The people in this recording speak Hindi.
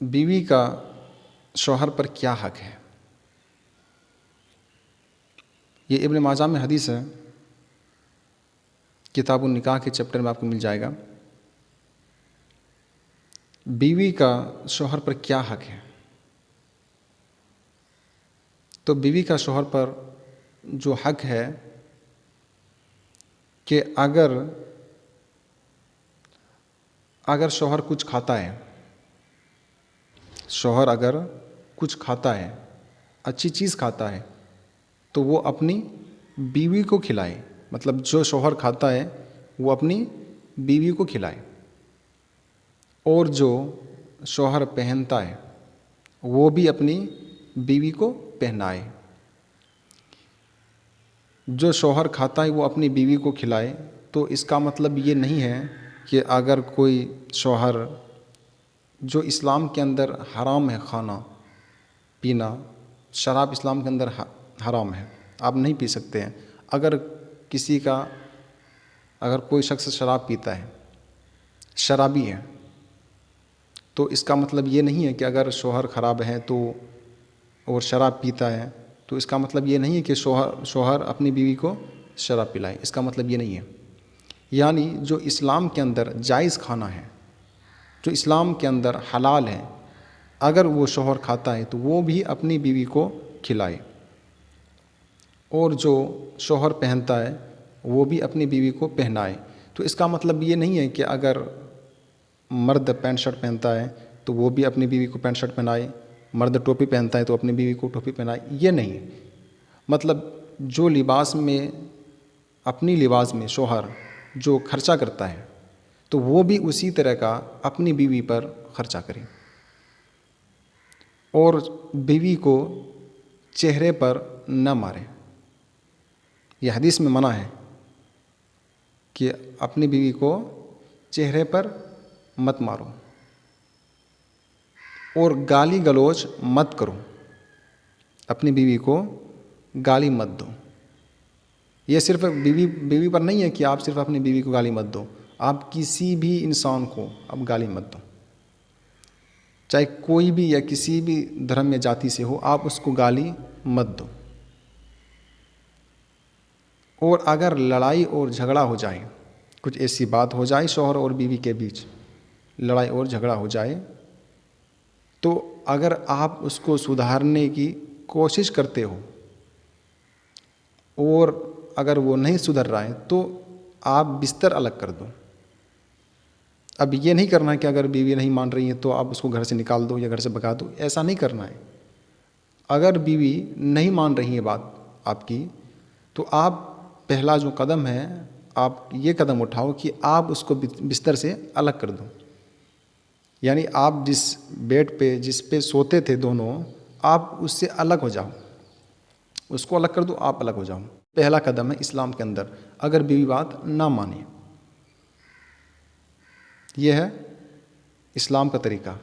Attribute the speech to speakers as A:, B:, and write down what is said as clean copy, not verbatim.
A: बीवी का शौहर पर क्या हक है। ये इब्न माजा में हदीस है, किताबुन निकाह के चैप्टर में आपको मिल जाएगा। बीवी का शौहर पर क्या हक है। तो बीवी का शौहर पर जो हक है कि अगर शौहर कुछ खाता है, शौहर अगर कुछ खाता है, अच्छी चीज़ खाता है, तो वो अपनी बीवी को खिलाए। मतलब जो शौहर खाता है वो अपनी बीवी को खिलाए, और जो शौहर पहनता है वो भी अपनी बीवी को पहनाए। जो शौहर खाता है वो अपनी बीवी को खिलाए, तो इसका मतलब ये नहीं है कि अगर कोई शौहर, जो इस्लाम के अंदर हराम है, खाना पीना, शराब इस्लाम के अंदर हराम है, आप नहीं पी सकते हैं। अगर कोई शख्स शराब पीता है, शराबी है, तो इसका मतलब ये नहीं है कि अगर शौहर ख़राब है तो और शराब पीता है तो इसका मतलब ये नहीं है कि शौहर अपनी बीवी को शराब पिलाए। इसका मतलब ये नहीं है। यानी जो इस्लाम के अंदर जायज़ खाना है, जो इस्लाम के अंदर हलाल है, अगर वो शौहर खाता है तो वो भी अपनी बीवी को खिलाए, और जो शौहर पहनता है वो भी अपनी बीवी को पहनाए। तो इसका मतलब ये नहीं है कि अगर मर्द पैंट शर्ट पहनता है तो वो भी अपनी बीवी को पैंट शर्ट पहनाए, मर्द टोपी पहनता है तो अपनी बीवी को टोपी पहनाए, ये नहीं। मतलब जो लिबास में, अपनी लिबास में शौहर जो खर्चा करता है तो वो भी उसी तरह का अपनी बीवी पर खर्चा करे, और बीवी को चेहरे पर न मारे। यह हदीस में मना है कि अपनी बीवी को चेहरे पर मत मारो, और गाली गलौज मत करो, अपनी बीवी को गाली मत दो। ये सिर्फ बीवी पर नहीं है कि आप सिर्फ अपनी बीवी को गाली मत दो, आप किसी भी इंसान को आप गाली मत दो, चाहे कोई भी या किसी भी धर्म या जाति से हो, आप उसको गाली मत दो। और अगर लड़ाई और झगड़ा हो जाए, कुछ ऐसी बात हो जाए शौहर और बीवी के बीच, लड़ाई और झगड़ा हो जाए, तो अगर आप उसको सुधारने की कोशिश करते हो और अगर वो नहीं सुधर रहा है तो आप बिस्तर अलग कर दो। अब ये नहीं करना है कि अगर बीवी नहीं मान रही है तो आप उसको घर से निकाल दो या घर से भगा दो, ऐसा नहीं करना है। अगर बीवी नहीं मान रही है बात आपकी, तो आप पहला जो कदम है, आप ये कदम उठाओ कि आप उसको बिस्तर से अलग कर दो। यानी आप जिस बेड पे, जिस पे सोते थे दोनों, आप उससे अलग हो जाओ, उसको अलग कर दो, आप अलग हो जाओ। पहला कदम है इस्लाम के अंदर, अगर बीवी बात ना माने। यह है इस्लाम का तरीका।